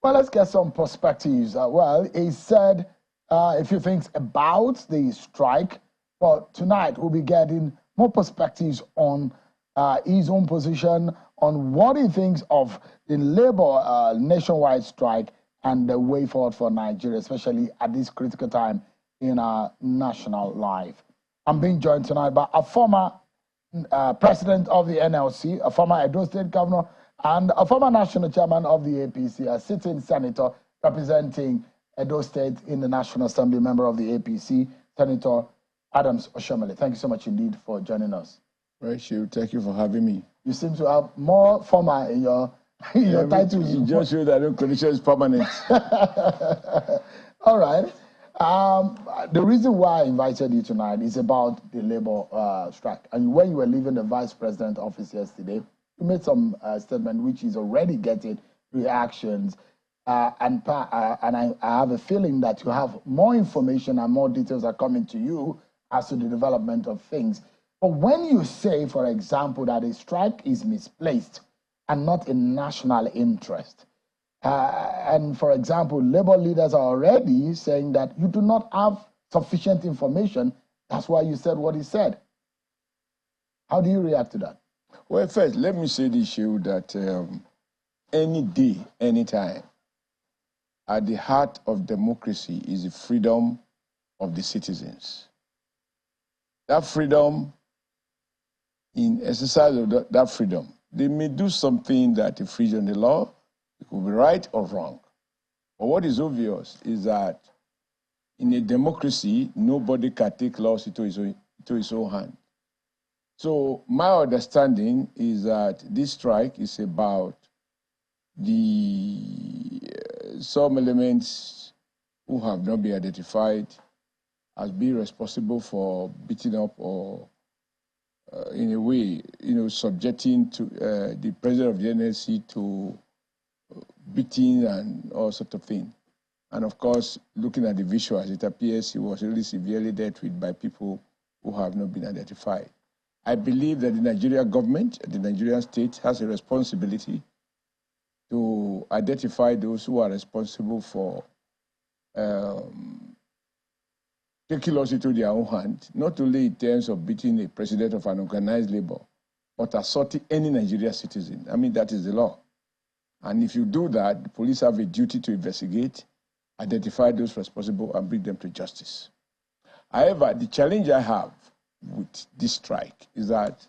Well, let's get some perspectives. Well, he said a few things about the strike, but tonight we'll be getting more perspectives on his own position, on what he thinks of the labor nationwide strike and the way forward for Nigeria, especially at this critical time in our national life. I'm being joined tonight by a former president of the NLC, a former Edo State governor, and a former national chairman of the APC, a sitting senator representing Edo State in the National Assembly, member of the APC, Senator Adams Oshiomhole. Thank you so much indeed for joining us. Right, Shiu. Thank you for having me. You seem to have more former in your titles. You just showed that no condition is permanent. All right. The reason why I invited you tonight is about the labor strike. And when you were leaving the vice president office yesterday, you made some statement which is already getting reactions. And I have a feeling that you have more information and more details are coming to you as to the development of things. But when you say, for example, that a strike is misplaced and not in national interest, and for example, labor leaders are already saying that you do not have sufficient information, that's why you said what you said. How do you react to that? Well, first, let me say this, Shiu, that any day, anytime, at the heart of democracy is the freedom of the citizens. That freedom, in exercise of that freedom, they may do something that infringes on the law. It could be right or wrong. But what is obvious is that in a democracy, nobody can take laws into his own hand. So my understanding is that this strike is about some elements who have not been identified as being responsible for beating up or in a way, subjecting to the president of the NLC to beating and all sorts of things. And of course, looking at the visuals, it appears he was really severely dealt with by people who have not been identified. I believe that the Nigerian government, the Nigerian state, has a responsibility to identify those who are responsible for taking laws into their own hand, not only in terms of beating a president of an organized labor, but assaulting any Nigerian citizen. I mean, that is the law. And if you do that, the police have a duty to investigate, identify those responsible, and bring them to justice. However, the challenge I have with this strike is that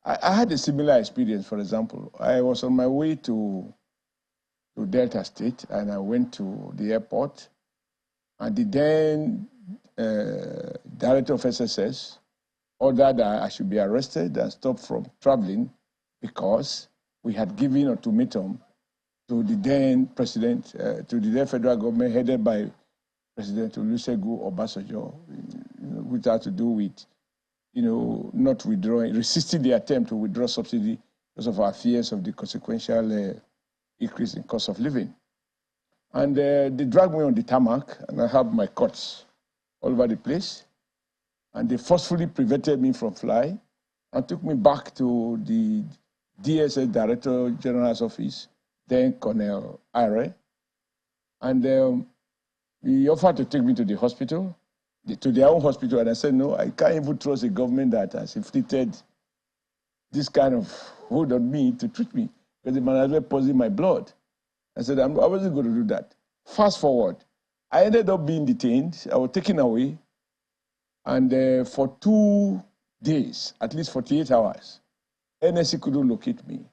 I had a similar experience. For example, I was on my way to Delta State, and I went to the airport, and the then director of SSS ordered that I should be arrested and stopped from traveling because we had given ultimatum to the then president, to the then federal government headed by President Olusegun Obasanjo, which had to do with, not withdrawing, resisting the attempt to withdraw subsidy because of our fears of the consequential increase in cost of living. And they dragged me on the tarmac, and I have my cuts all over the place. And they forcefully prevented me from flying and took me back to the DSS Director General's office, then Colonel Ire. And he offered to take me to the hospital, to their own hospital. And I said, no, I can't even trust a government that has inflicted this kind of hold on me to treat me, because the man has been poisoning my blood. I said, I wasn't going to do that. Fast forward, I ended up being detained. I was taken away. And for 2 days, at least 48 hours, NLC couldn't locate me.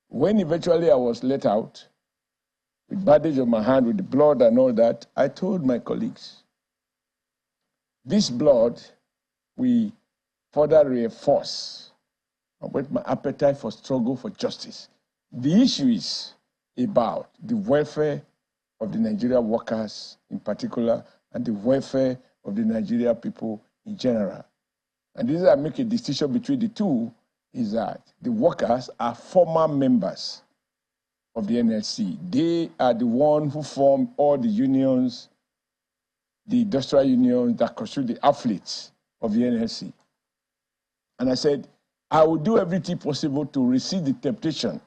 When eventually I was let out, with bandage on my hand, with the blood and all that, I told my colleagues, this blood will further reinforce with my appetite for struggle for justice. The issue is about the welfare of the Nigerian workers in particular, and the welfare of the Nigerian people in general. And this is I make a distinction between the two, is that the workers are former members of the NLC. They are the ones who form all the unions, the industrial unions that constitute the athletes of the NLC. And I said, I will do everything possible to resist the temptation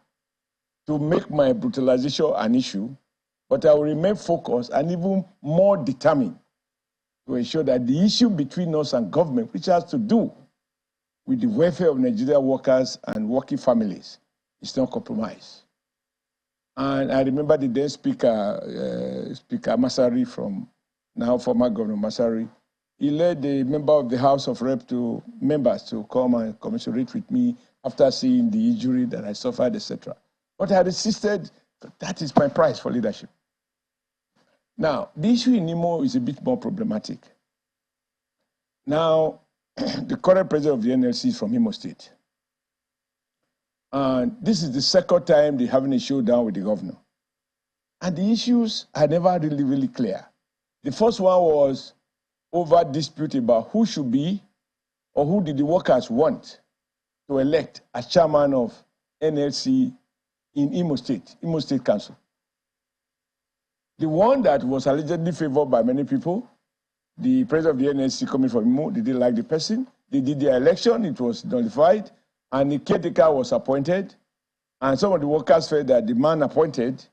to make my brutalization an issue But I will remain focused and even more determined to ensure that the issue between us and government, which has to do with the welfare of Nigerian workers and working families, is not compromised. And I remember the then Speaker, Speaker Masari, from now former Governor Masari, he led the member of the House of Rep to members to come and commiserate with me after seeing the injury that I suffered, etc. But I insisted that is my price for leadership. Now, the issue in Imo is a bit more problematic. Now, the current president of the NLC is from Imo State. And this is the second time they're having a showdown with the governor. And the issues are never really clear. The first one was over dispute about who should be or who did the workers want to elect as chairman of NLC in Imo State Council. The one that was allegedly favored by many people, the president of the NLC coming from Imo, they didn't like the person. They did their election, it was nullified, and the caretaker was appointed. And some of the workers felt that the man appointed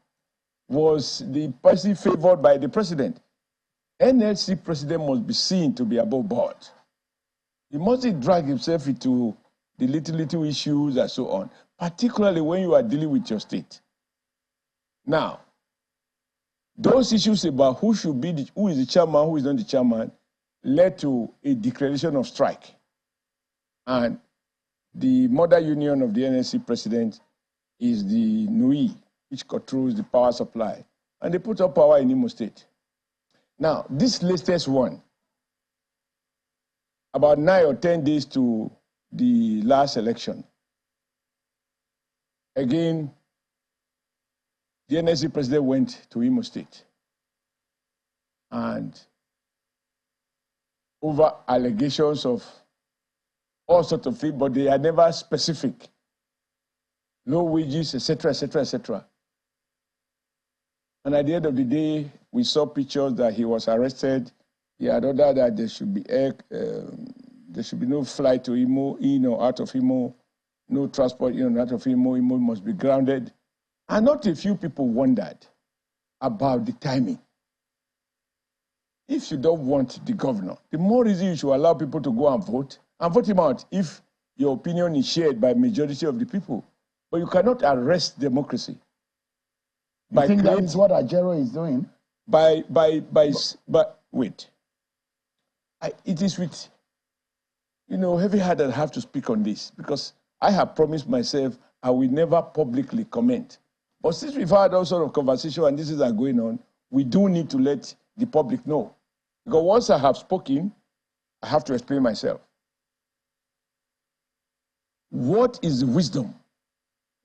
was the person favored by the president. NLC president must be seen to be above board. He mustn't drag himself into the little issues and so on, particularly when you are dealing with your state. Now, those issues about who should be, who is the chairman, who is not the chairman, led to a declaration of strike. And the mother union of the NLC president is the NUI, which controls the power supply. And they put up power in Imo State. Now, this latest one, about 9 or 10 days to the last election, again, the NLC president went to Imo State. And over allegations of all sorts of things, but they are never specific. Low wages, etc., etc., etc. And at the end of the day, we saw pictures that he was arrested. He had ordered that there should be no flight to Imo, in or out of Imo, no transport in or out of Imo. Imo must be grounded. And not a few people wondered about the timing. If you don't want the governor, the more reason you should allow people to go and vote him out if your opinion is shared by majority of the people. But you cannot arrest democracy. I think that is what Ajero is doing. Wait. It is with, heavy heart that I have to speak on this, because I have promised myself I will never publicly comment. But since we've had all sort of conversation and this is going on, we do need to let the public know. Because once I have spoken, I have to explain myself. What is the wisdom?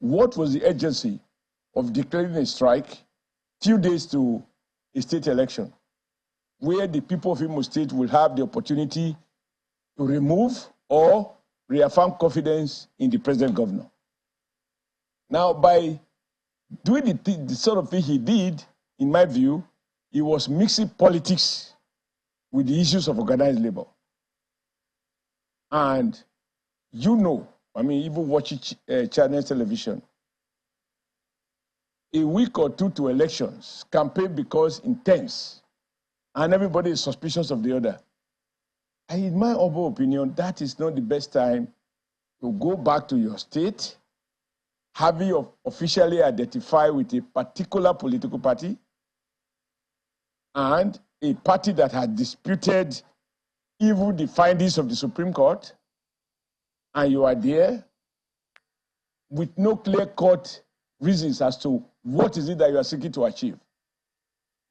What was the urgency of declaring a strike few days to a state election, where the people of Imo State will have the opportunity to remove or reaffirm confidence in the president governor? Now, by doing the sort of thing he did, in my view, he was mixing politics with the issues of organized labor. And even watching Channel television, a week or two to elections, campaign becomes intense, and everybody is suspicious of the other. And in my humble opinion, that is not the best time to go back to your state, having officially identified with a particular political party and a party that had disputed even the findings of the Supreme Court, and you are there with no clear-cut reasons as to what is it that you are seeking to achieve.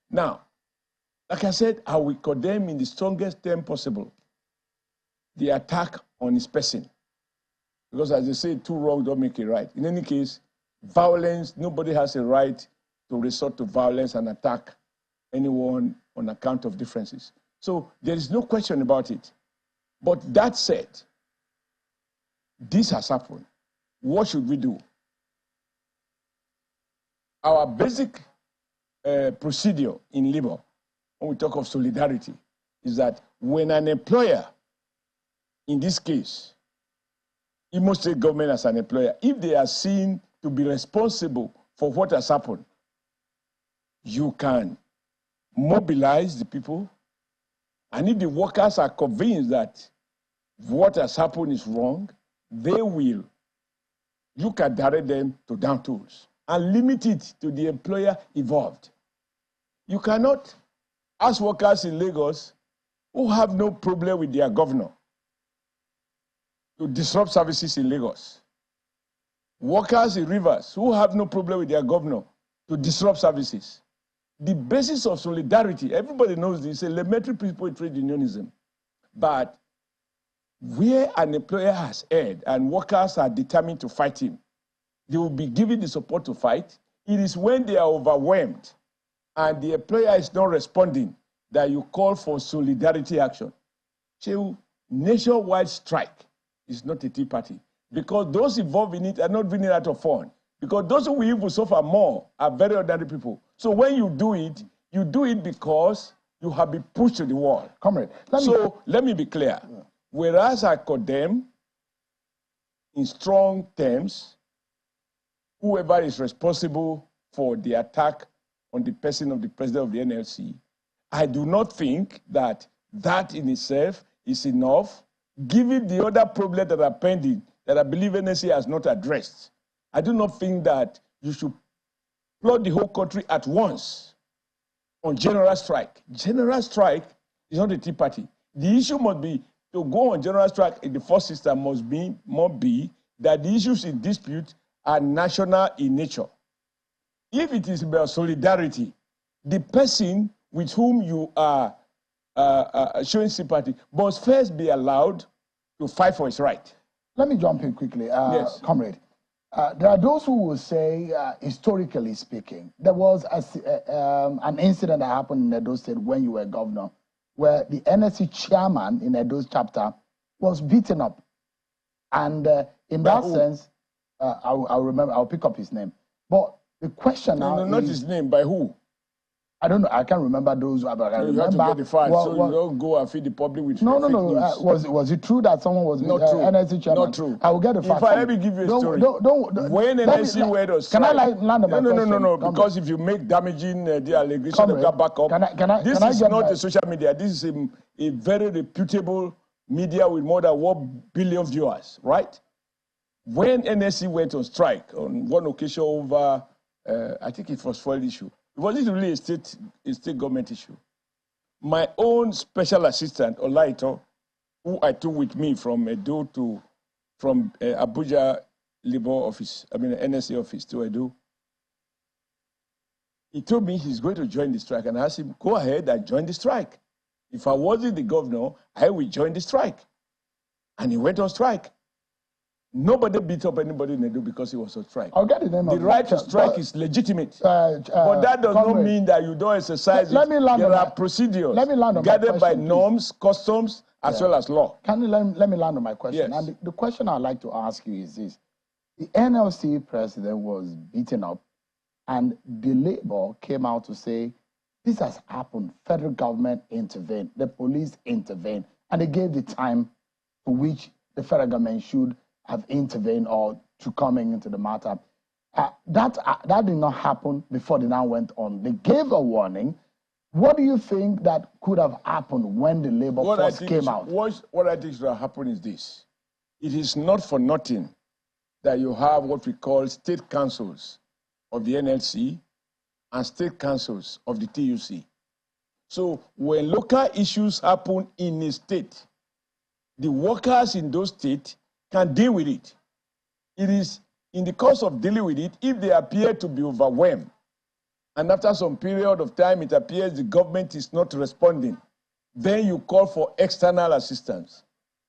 Now, like I said, I will condemn in the strongest term possible the attack on his person. Because as they say, two wrongs don't make a right. In any case, violence, nobody has a right to resort to violence and attack anyone on account of differences. So there is no question about it. But that said, this has happened. What should we do? Our basic procedure in labor, when we talk of solidarity, is that when an employer, in this case, Imo State government as an employer, if they are seen to be responsible for what has happened, you can mobilize the people, and if the workers are convinced that what has happened is wrong, they will look at direct them to down tools and limit it to the employer involved. You cannot ask workers in Lagos who have no problem with their governor to disrupt services in Lagos. Workers in Rivers who have no problem with their governor to disrupt services. The basis of solidarity, everybody knows this, is a elementary principle in trade unionism. But where an employer has erred and workers are determined to fight him, they will be given the support to fight. It is when they are overwhelmed and the employer is not responding that you call for solidarity action. So, nationwide strike is not a tea party, because those involved in it are not doing it out of fun. Because those who will even suffer more are very ordinary people. So when you do it because you have been pushed to the wall. Comrade, let me be clear. Yeah. Whereas I condemn in strong terms whoever is responsible for the attack on the person of the president of the NLC, I do not think that that in itself is enough, given the other problems that are pending that I believe NLC has not addressed. I do not think that you should flood the whole country at once on general strike. General strike is not a tea party. The issue must be to go on general strike in the first system must be that the issues in dispute are national in nature. If it is about solidarity, the person with whom you are showing sympathy must first be allowed to fight for his right. Let me jump in quickly, yes. Comrade. There are those who will say, historically speaking, there was an incident that happened in Edo State when you were governor, where the NLC chairman in Edo's chapter was beaten up. And in that sense, I'll remember, I'll pick up his name. But the question now not his name, by who? I don't know. I can't remember those. But I remember. You have to get the facts, so you don't go and feed the public with fake news. Was it true that someone was not true? NLC chairman? Not true. I will get the facts. Let me give you a story. When NLC went on strike, can I land on my question? No. Because if you make damaging the allegation, they can back up. This is not a social media. This is a very reputable media with more than 1 billion viewers, right? When NLC went on strike on one occasion over, I think it was fuel issue. It wasn't really a state government issue. My own special assistant, Olaito, who I took with me from Edo from Abuja Labor Office, NLC office to Edo, he told me he's going to join the strike, and I asked him, go ahead and join the strike. If I wasn't the governor, I would join the strike. And he went on strike. Nobody beat up anybody in Edo because he was on strike. I'll get the name the right to strike is legitimate. But that does not mean that you don't exercise it. There are procedures guided by norms, customs, as well as law. Let me land on my question. Yes. And the question I'd like to ask you is this. The NLC president was beaten up, and the Labour came out to say, this has happened. Federal government intervened. The police intervened. And they gave the time for which the federal government should have intervened or to coming into the matter. That did not happen before they now went on. They gave a warning. What do you think that could have happened when the Labour force came out? What I think should have happened is this. It is not for nothing that you have what we call state councils of the NLC and state councils of the TUC. So when local issues happen in a state, the workers in those states can deal with it. It is in the course of dealing with it, if they appear to be overwhelmed, and after some period of time it appears the government is not responding, then you call for external assistance.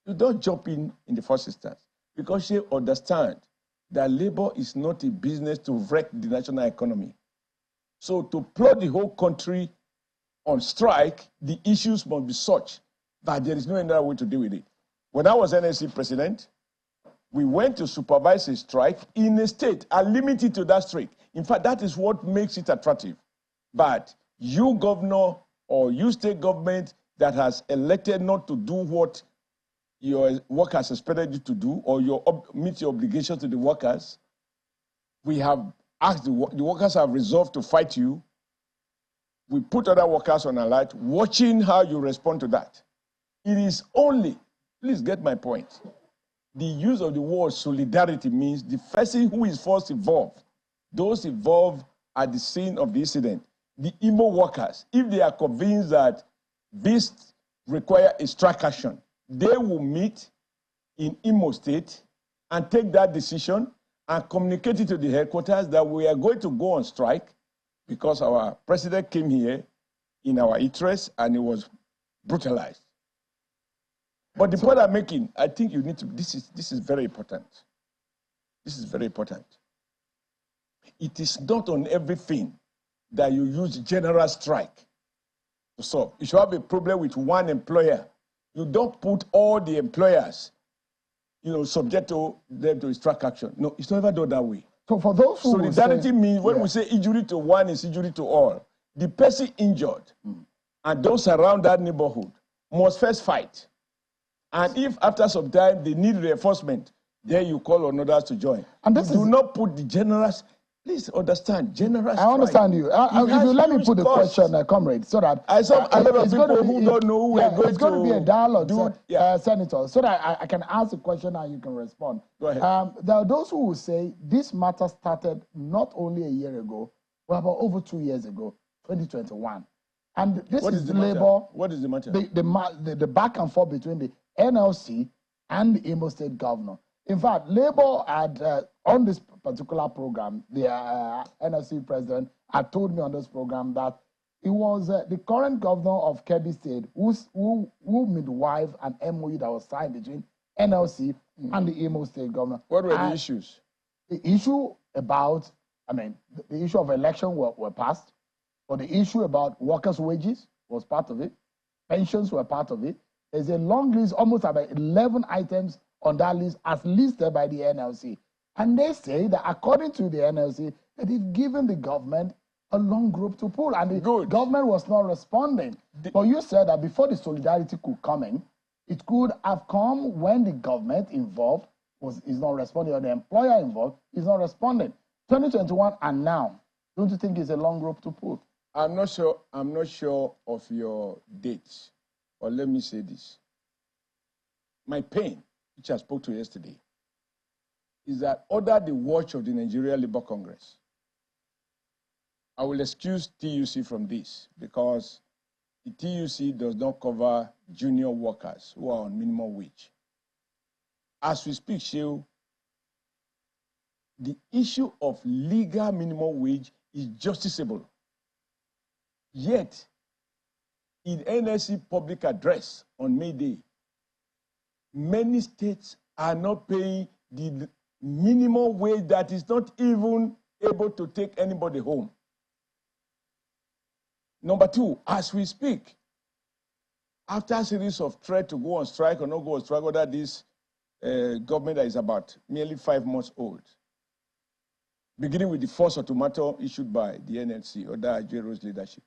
You don't jump in the first instance, because you understand that labor is not a business to wreck the national economy. So to plot the whole country on strike, the issues must be such that there is no other way to deal with it. When I was NLC president, we went to supervise a strike in a state and limit it to that strike. In fact, that is what makes it attractive. But you governor or you state government that has elected not to do what your workers expected you to do, or meet your obligations to the workers, we have asked, the workers have resolved to fight you. We put other workers on alert, watching how you respond to that. It is only, please get my point, the use of the word solidarity means the person who is first involved, those involved at the scene of the incident, the Imo workers, if they are convinced that this requires a strike action, they will meet in Imo State and take that decision and communicate it to the headquarters that we are going to go on strike because our president came here in our interest and he was brutalized. But the point I'm making, I think you need to, this is very important. This is very important. It is not on everything that you use general strike to solve. If you have a problem with one employer, you don't put all the employers, subject to them to strike action. No, it's never done that way. So for those who solidarity means when we say injury to one is injury to all, the person injured and those around that neighborhood must first fight. And if after some time they need reinforcement, then you call on others to join. And this do not put the generous. Please understand, generous. I understand you. If you let me put the question, comrade, so that I saw a lot of people who don't know who are going to. It's going to be a dialogue, Senator, so that I can ask the question and you can respond. Go ahead. There are those who will say this matter started not only a year ago, but about over 2 years ago, 2021. And this is Labour. What is the matter? The back and forth between the NLC and the Imo State governor. In fact, Labour had, on this particular program, the NLC president had told me on this program that it was the current governor of Kebbi State who midwife an MOU that was signed between NLC and the Imo State governor. What were the issues? The issue about, the issue of election were passed, but the issue about workers' wages was part of it. Pensions were part of it. There's a long list, almost about 11 items on that list as listed by the NLC. And they say that according to the NLC, that they've given the government a long rope to pull, and the government was not responding. But you said that before the solidarity could come in, it could have come when the government involved is not responding, or the employer involved is not responding. 2021 and now, don't you think it's a long rope to pull? I'm not sure of your dates, but let me say this. My pain, which I spoke to yesterday, is that under the watch of the Nigeria Labour Congress, I will excuse TUC from this because the TUC does not cover junior workers who are on minimum wage. As we speak, Sheil, the issue of legal minimum wage is justiciable. Yet, in NLC public address on May Day, many states are not paying the minimum wage that is not even able to take anybody home. Number two, as we speak, after a series of threats to go on strike or not go on strike under this government that is about nearly 5 months old, beginning with the first ultimatum issued by the NLC under Aguero's leadership.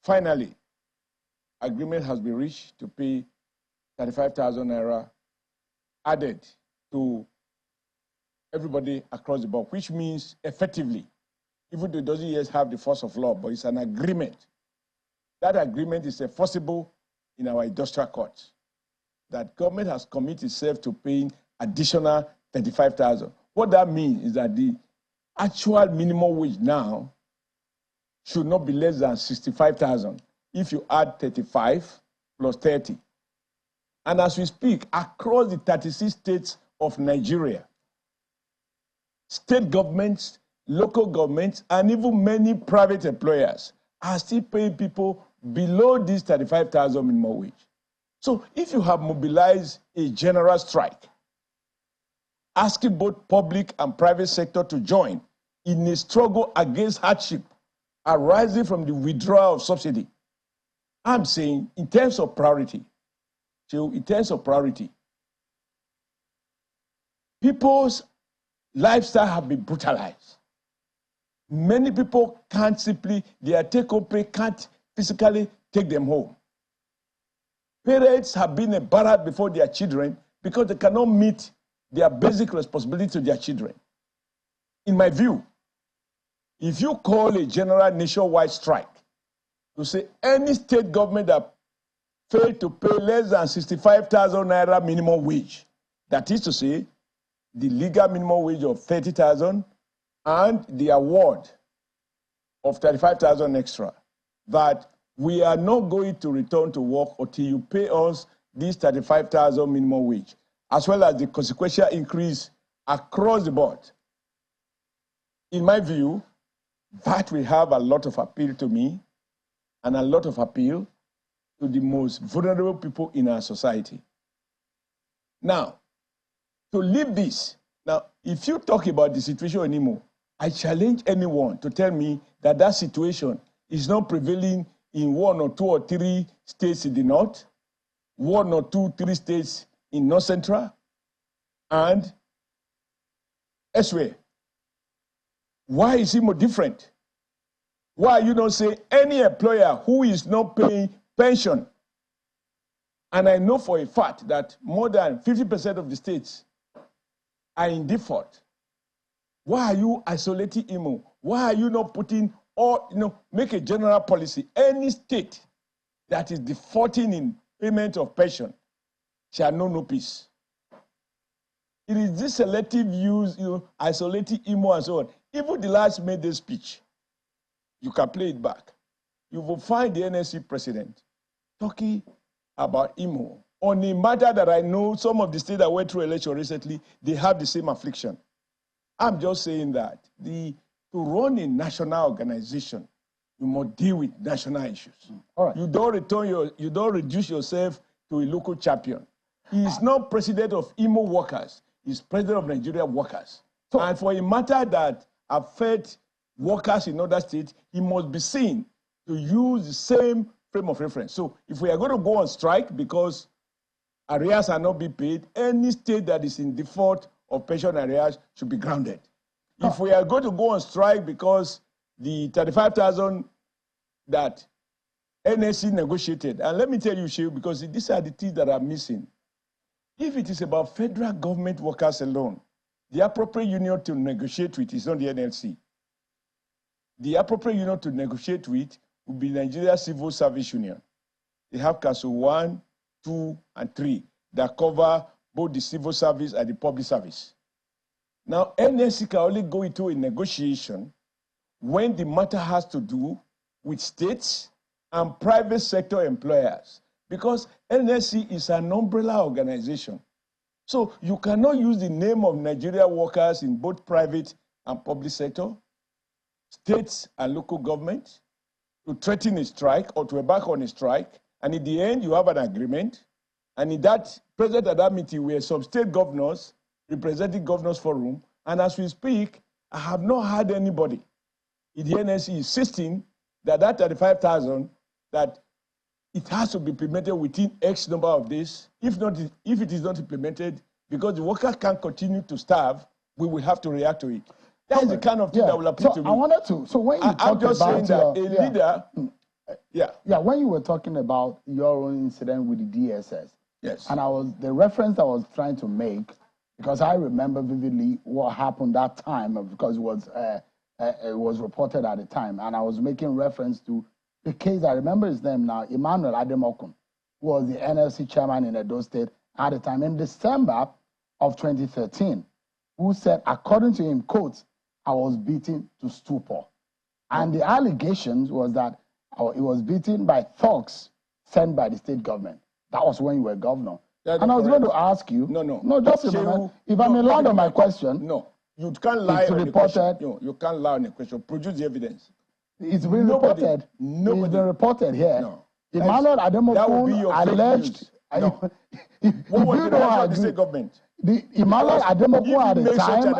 Finally, agreement has been reached to pay 35,000 naira added to everybody across the board, which means effectively, even though it doesn't yet have the force of law, but it's an agreement. That agreement is enforceable in our industrial courts. That government has committed itself to paying additional 35,000. What that means is that the actual minimum wage now should not be less than 65,000 if you add 35 plus 30. And as we speak, across the 36 states of Nigeria, state governments, local governments, and even many private employers are still paying people below this 35,000 minimum wage. So if you have mobilized a general strike, asking both public and private sector to join in a struggle against hardship arising from the withdrawal of subsidy, I'm saying in terms of priority, people's lifestyle have been brutalized. Many people can't simply, their take-home pay can't physically take them home. Parents have been embarrassed before their children because they cannot meet their basic responsibility to their children. In my view, if you call a general nationwide strike to say any state government that failed to pay less than 65,000 naira minimum wage, that is to say, the legal minimum wage of 30,000 and the award of 35,000 extra, that we are not going to return to work until you pay us this 35,000 minimum wage, as well as the consequential increase across the board. In my view, that will have a lot of appeal to me and a lot of appeal to the most vulnerable people in our society. Now, to leave this, now, if you talk about the situation in Imo, I challenge anyone to tell me that that situation is not prevailing in 1 or 2 or 3 states in the north, 1 or 2, 3 states in north central, and elsewhere. Why is Imo different? Why you don't say any employer who is not paying pension? And I know for a fact that more than 50% of the states are in default. Why are you isolating Imo? Why are you not putting all, make a general policy? Any state that is defaulting in payment of pension shall know no peace. It is this selective use, isolating Imo and so on. Even the last May Day speech, you can play it back. You will find the NLC president talking about Imo on a matter that I know some of the states that went through election recently, they have the same affliction. I'm just saying that to run a national organization, you must deal with national issues. All right. You don't reduce yourself to a local champion. He is not president of Imo workers. He's president of Nigeria workers. So, and for a matter that affects workers in other states, he must be seen to use the same frame of reference. So if we are going to go on strike because arrears are not being paid, any state that is in default of pension arrears should be grounded. If we are going to go on strike because the 35,000 that NLC negotiated, and let me tell you, Shehu, because these are the things that are missing. If it is about federal government workers alone, the appropriate union to negotiate with is not the NLC. The appropriate union to negotiate with would be Nigeria Civil Service Union. They have Council 1, 2, and 3 that cover both the civil service and the public service. Now, NLC can only go into a negotiation when the matter has to do with states and private sector employers, because NLC is an umbrella organization. So you cannot use the name of Nigeria workers in both private and public sector, states and local government, to threaten a strike or to embark on a strike, and in the end you have an agreement, and in that, present at that meeting were some state governors representing Governors Forum, and as we speak, I have not heard anybody in the NLC insisting that 35,000, that it has to be implemented within X number of days. If it is not implemented, because the worker can't continue to starve, we will have to react to it. That is the kind of thing that will appeal to me. I wanted to. So when you I'm just saying that a leader. When you were talking about your own incident with the DSS, yes, and the reference I was trying to make, because I remember vividly what happened that time, because it was reported at the time, and I was making reference to the case. I remember his name now, Emmanuel Ademokun, who was the NLC chairman in Edo State at the time in December of 2013, who said, according to him, quote, "I was beaten to stupor." And the allegations was that he was beaten by thugs sent by the state government. That was when you were governor. And I was going to ask you. No, just a moment. If I'm allowed on my question. No, you can't lie on the question. No, you can't lie on the question. Produce the evidence. It's been reported. It's been reported here. No. Emmanuel Ademokun alleged. No. What was the answer of the state government? Emmanuel Ademokun at the time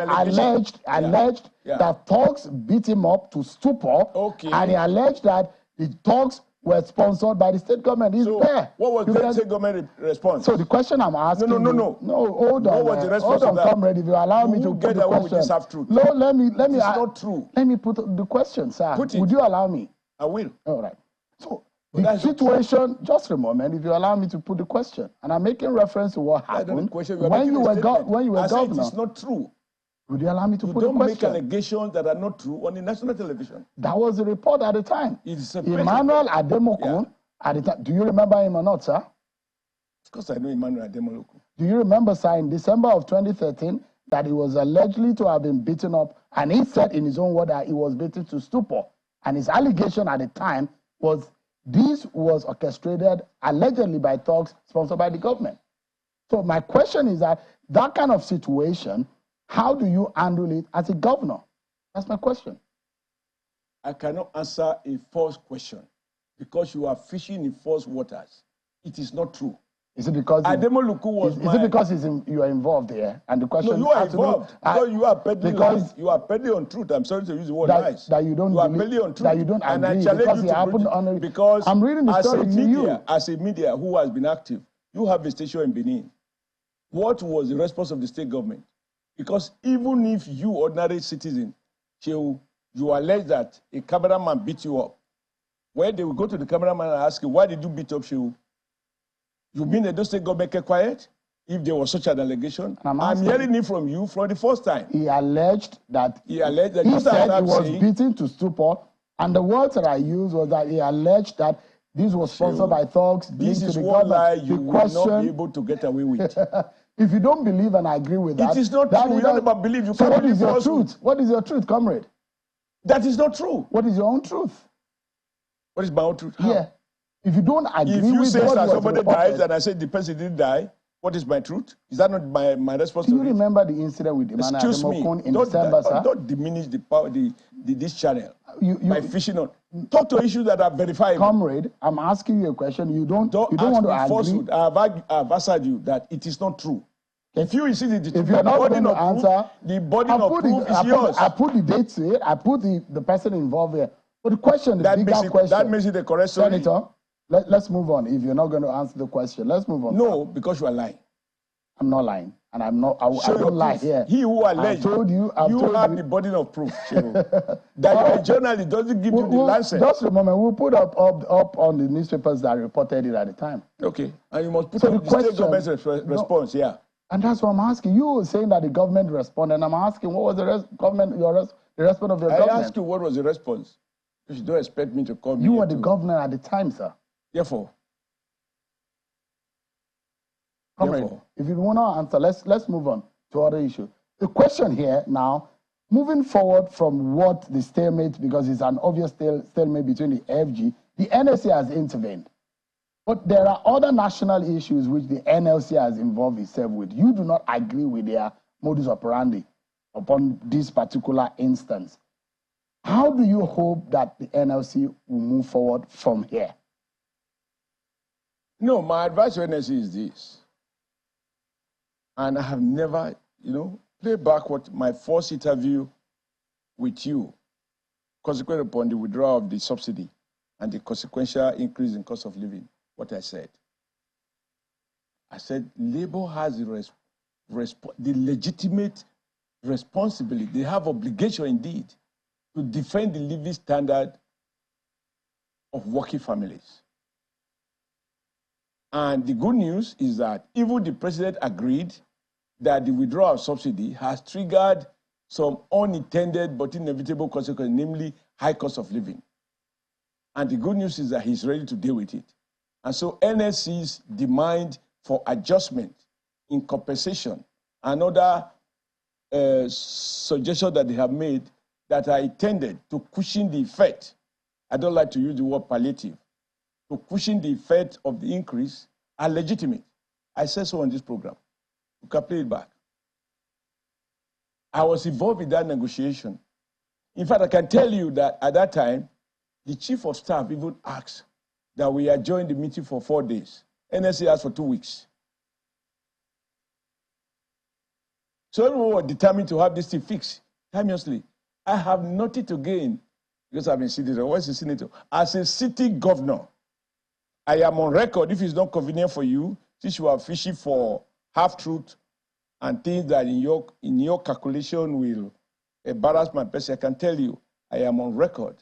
alleged that thugs beat him up to stupor. Okay. And he alleged that the thugs were sponsored by the state government. He's there. What was the state government response? So the question I'm asking. No, hold on. What was the response of that? Comrade, if you allow me to put the question. With half truth. No, let me. It's not true. Let me put the question, sir. Put it. Would you allow me? I will. All right. So the situation. Just a moment, if you allow me to put the question, and I'm making reference to what happened when you were governor. I said it's not true. Would you allow me to you put a don't make question? allegations that are not true on the national television. That was the report at the time. It's a Emmanuel Ademokun, at the time. Do you remember him or not, sir? Of course I know Emmanuel Ademokun. Do you remember, sir, in December of 2013, that he was allegedly to have been beaten up, and he said in his own word that he was beaten to stupor. And his allegation at the time was this was orchestrated allegedly by thugs sponsored by the government. So my question is that kind of situation, how do you handle it as a governor? That's my question. I cannot answer a false question because you are fishing in false waters. It is not true. Is it because you are involved here? And the question no, you are involved. Because you are peddling lies. You are peddling on truth. I'm sorry to use the word lies. That you don't. You are peddling on truth. That you don't and agree. I challenge you to because I'm reading the story to you. As a media who has been active, you have a station in Benin. What was the response of the state government? Because even if you, ordinary citizen, you allege that a cameraman beat you up, where they will go to the cameraman and ask you, why did you beat up Shehu? You mean that the state government kept quiet if there was such an allegation? I'm hearing it from you for the first time. He alleged that he said he was beaten to stupor, and the words that I used was that he alleged that this was sponsored by thugs. This is one lie you will not be able to get away with. If you don't believe and I agree with that, it is not true. You don't ever believe. You can't. What is your truth? What is your truth, comrade? That is not true. What is your own truth? What is my own truth? How? Yeah. If you don't agree with if you say that somebody dies and I say the person didn't die, what is my truth? Is that not my responsibility? Do you remember the incident with Emmanuel Ademokun in December, sir? Don't diminish the power, this channel by fishing on. Talk to issues that are verifiable. Comrade, I'm asking you a question. You don't want to agree. Falsehood. I've answered you that it is not true. If you insist it, if you're not going to answer, the burden of proof is yours. I put the date to it. I put the person involved here. But the question, the bigger question. That makes it the correct story. Senator, let's move on. If you're not going to answer the question, let's move on. No, because you are lying. I'm not lying, and I'm not. I don't lie here. He who alleged, you have the burden of proof. That you're a journalist doesn't give you the license. Just a moment. We'll put up on the newspapers that reported it at the time. Okay, and you must put up the state government's response. Yeah. And that's what I'm asking. You were saying that the government responded, and I'm asking what was the response of your government? I asked you what was the response. You don't expect me to come. You were the governor at the time, sir. Therefore. If you want to answer, let's move on to other issues. The question here now, moving forward from what the stalemate, because it's an obvious stalemate between the FG, the NLC has intervened. But there are other national issues which the NLC has involved itself with. You do not agree with their modus operandi upon this particular instance. How do you hope that the NLC will move forward from here? No, my advice to NLC is this. And I have never, play back what my first interview with you, consequent upon the withdrawal of the subsidy and the consequential increase in cost of living, what I said. I said, Labour has the legitimate responsibility, they have obligation indeed, to defend the living standard of working families. And the good news is that even the president agreed that the withdrawal of subsidy has triggered some unintended but inevitable consequences, namely high cost of living. And the good news is that he's ready to deal with it. And so NLC's demand for adjustment in compensation and other suggestions that they have made that are intended to cushion the effect, I don't like to use the word palliative, to cushion the effect of the increase are legitimate. I said so on this program. You can play it back. I was involved in that negotiation. In fact, I can tell you that at that time, the chief of staff even asked that we adjourn the meeting for 4 days. NLC asked for 2 weeks. So everyone was determined to have this thing fixed timelessly. I have nothing to gain because I've been senator. What's the senator? As a city governor, I am on record. If it's not convenient for you, since you are fishing for half-truth and things that in your calculation will embarrass my person, I can tell you, I am on record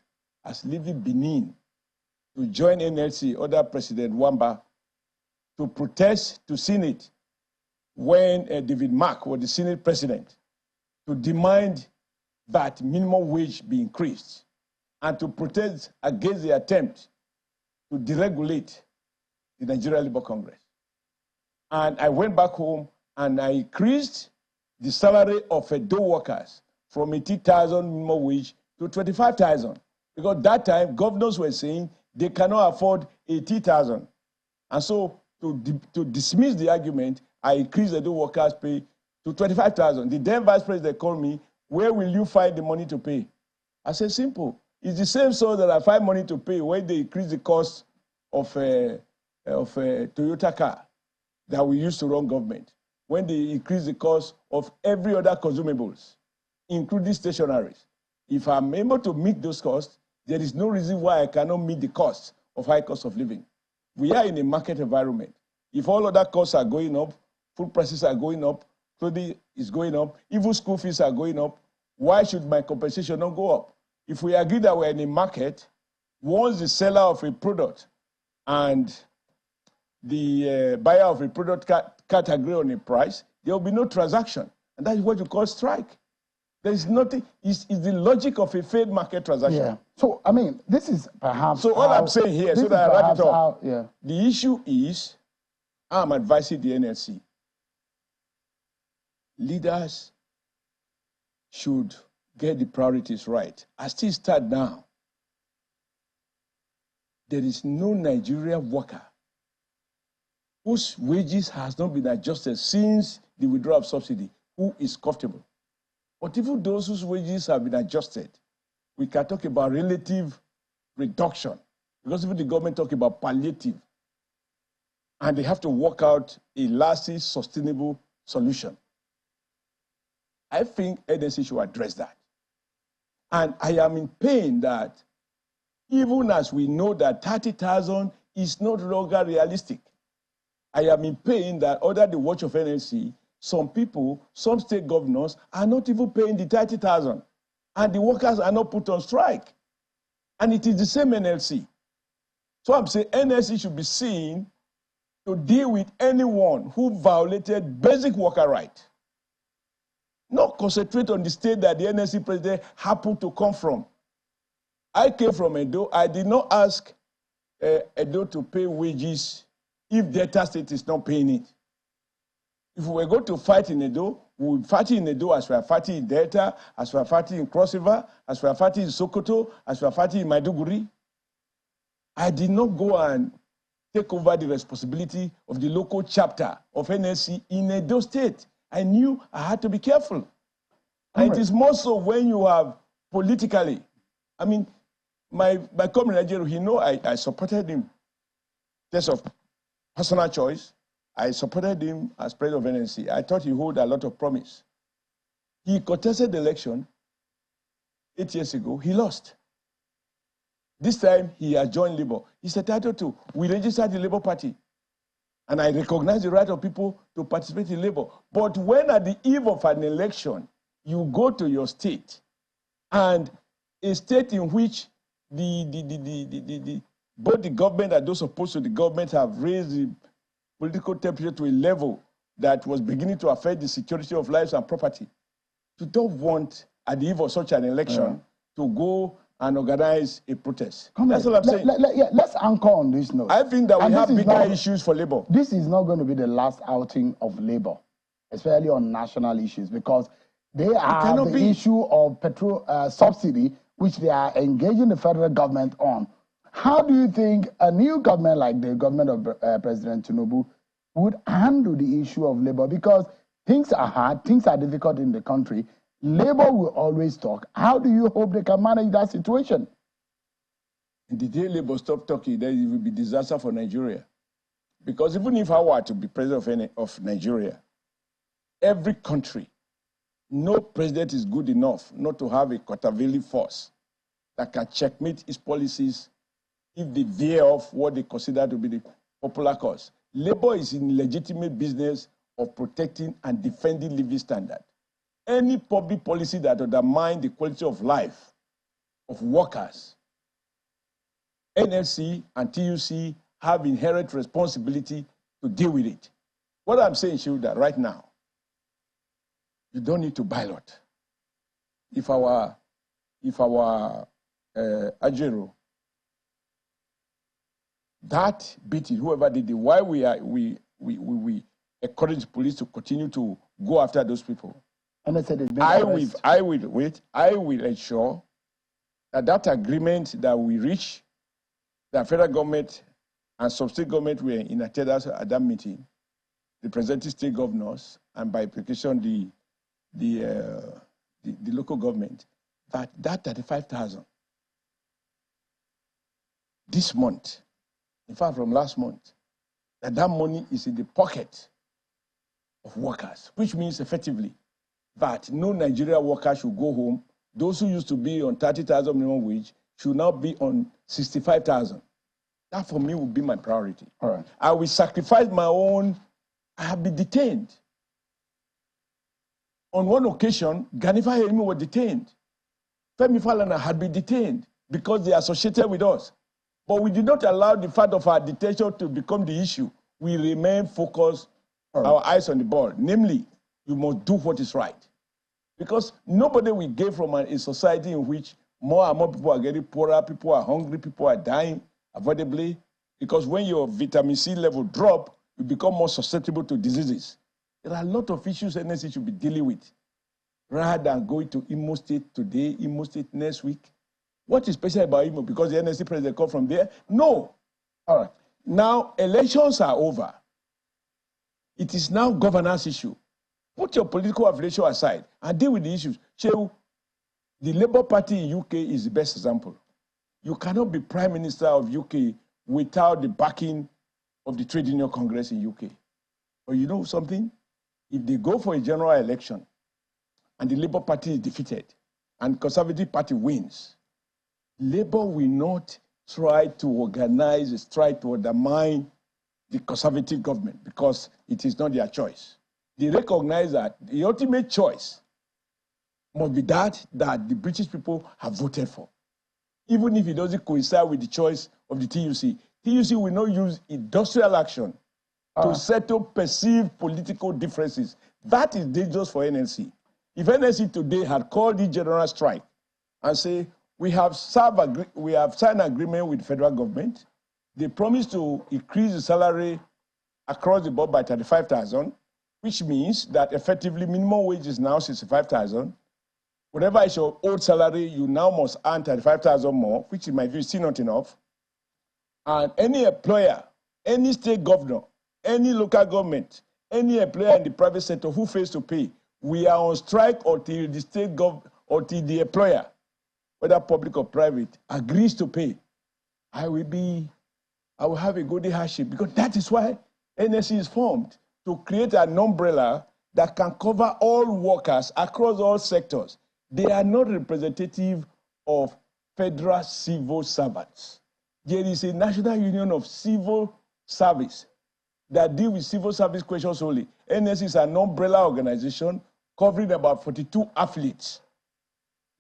as leaving Benin to join NLC, other President Wamba, to protest to Senate when David Mark was the Senate president, to demand that minimum wage be increased and to protest against the attempt to deregulate the Nigerian Labour Congress. And I went back home and I increased the salary of Edo workers from 80,000 minimum wage to 25,000. Because that time, governors were saying they cannot afford 80,000. And so to dismiss the argument, I increased the workers' pay to 25,000. The then vice president called me, where will you find the money to pay? I said, simple. It's the same source that I find money to pay when they increase the cost of a Toyota car that we use to run government, when they increase the cost of every other consumables, including stationaries. If I'm able to meet those costs, there is no reason why I cannot meet the cost of high cost of living. We are in a market environment. If all other costs are going up, food prices are going up, clothing is going up, even school fees are going up, why should my compensation not go up? If we agree that we're in a market, once the seller of a product and the buyer of a product can't agree on a price, there will be no transaction. And that is what you call strike. There is nothing, it's the logic of a failed market transaction. Yeah. So, I mean, this is perhaps. So, all I'm saying here, so that I wrap it up, yeah. The issue is, I'm advising the NLC. Leaders should get the priorities right. I still start now. There is no Nigerian worker whose wages has not been adjusted since the withdrawal of subsidy, who is comfortable. But even those whose wages have been adjusted, we can talk about relative reduction, because even the government talk about palliative, and they have to work out a lasting, sustainable solution. I think NLC should address that. And I am in pain that even as we know that 30,000 is no longer realistic, I am in pain that under the watch of NLC, some people, some state governors are not even paying the 30,000, and the workers are not put on strike. And it is the same NLC. So I'm saying NLC should be seen to deal with anyone who violated basic worker rights. Not concentrate on the state that the NLC president happened to come from. I came from Edo. I did not ask Edo to pay wages if Delta State is not paying it. If we were going to fight in Edo, we would fight in Edo as we are fighting in Delta, as we are fighting in Cross River, as we are fighting in Sokoto, as we are fighting in Maiduguri. I did not go and take over the responsibility of the local chapter of NLC in Edo State. I knew I had to be careful. And it is more so when you have politically, I mean, my comrade Nigeria, he know I supported him in terms of personal choice. I supported him as president of NLC. I thought he held a lot of promise. He contested the election 8 years ago. He lost. This time, he has joined Labour. He's entitled to. We registered the Labour Party. And I recognize the right of people to participate in Labour. But when at the eve of an election, you go to your state, and a state in which both the government and those opposed to the government have raised the political temperature to a level that was beginning to affect the security of lives and property, you don't want, at the eve of such an election, to go and organize a protest. That's what I'm saying. Let's anchor on this note. I think that we have bigger issues for Labour. This is not going to be the last outing of Labour, especially on national issues, because they have the issue of petrol subsidy, which they are engaging the federal government on. How do you think a new government like the government of President Tinubu would handle the issue of Labour? Because things are hard, things are difficult in the country. Labour will always talk. How do you hope they can manage that situation? The day Labour stop talking, then it will be disaster for Nigeria. Because even if I were to be president of Nigeria, every country, no president is good enough not to have a countervailing force that can checkmate its policies if they veer off what they consider to be the popular cause. Labour is in legitimate business of protecting and defending living standard. Any public policy that undermines the quality of life of workers, NLC and TUC have inherent responsibility to deal with it. What I'm saying, Shilda, right now, you don't need to ballot. if our Ajero, that beating, whoever did it, why we encourage police to continue to go after those people. And I said I will ensure that agreement that we reach, the federal government and some state government were in attendance at that meeting, representing state governors and by implication the local government, that 35,000 this month, in fact from last month, that money is in the pocket of workers, which means effectively that no Nigerian worker should go home. Those who used to be on 30,000 minimum wage should now be on 65,000. That for me would be my priority. All right. I will sacrifice my own. I have been detained. On one occasion, Ganifa Yerimi was detained. Femi Falana had been detained because they associated with us. But we did not allow the fact of our detention to become the issue. We remain focused, our eyes on the ball. Namely, you must do what is right. Because nobody will gain from a society in which more and more people are getting poorer, people are hungry, people are dying avoidably. Because when your vitamin C level drop, you become more susceptible to diseases. There are a lot of issues NLC should be dealing with. Rather than going to Imo State today, Imo State next week. What is special about Imo? Because the NLC president come from there? No. All right. Now, elections are over. It is now governance issue. Put your political affiliation aside and deal with the issues. Shehu, the Labour Party in UK is the best example. You cannot be Prime Minister of UK without the backing of the Trade Union Congress in UK. But you know something? If they go for a general election and the Labour Party is defeated and Conservative Party wins, Labour will not try to organize a strike to undermine the Conservative government because it is not their choice. They recognize that the ultimate choice must be that the British people have voted for. Even if it doesn't coincide with the choice of the TUC. TUC will not use industrial action to settle perceived political differences. That is dangerous for NLC. If NLC today had called the general strike and say, we have signed an agreement with the federal government, they promised to increase the salary across the board by 35,000, which means that effectively minimum wage is now 65,000. Whatever is your old salary, you now must earn 35,000 more, which in my view is still not enough. And any employer, any state governor, any local government, any employer in the private sector who fails to pay, we are on strike until the state government, until the employer, whether public or private, agrees to pay. I will have a golden hardship because that is why NLC is formed, to create an umbrella that can cover all workers across all sectors. They are not representative of federal civil servants. There is a National Union of Civil Service that deal with civil service questions only. NLC is an umbrella organization covering about 42 affiliates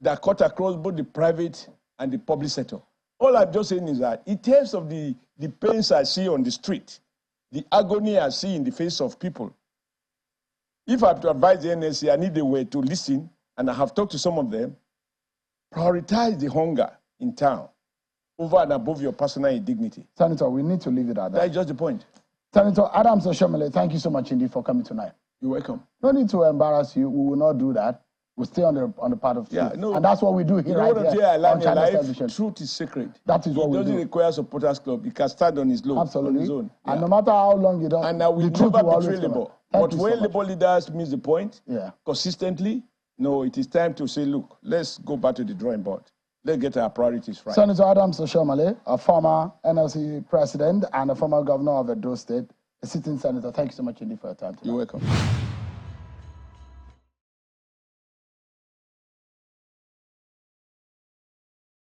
that cut across both the private and the public sector. All I'm just saying is that in terms of the pains I see on the street, the agony I see in the face of people, if I have to advise the NLC, I need a way to listen, and I have talked to some of them, prioritize the hunger in town over and above your personal indignity. Senator, we need to leave it at that. That is just the point. Senator Adams Oshiomhole, thank you so much indeed for coming tonight. You're welcome. No need to embarrass you. We will not do that. We'll stay on the part of truth. No, and that's what we do here. You know what I learned in life? Television. Truth is sacred. That is what we do. It doesn't require supporters club. He can stand on his own. Absolutely. On his own. And no matter how long you don't, and I will never betray Labour. But when Labour leaders miss the point, consistently, no, it is time to say, look, let's go back to the drawing board. Let's get our priorities right. Senator Adams Oshiomhole, a former NLC president and a former governor of Edo State, a sitting senator. Thank you so much indeed for your time today. You're welcome.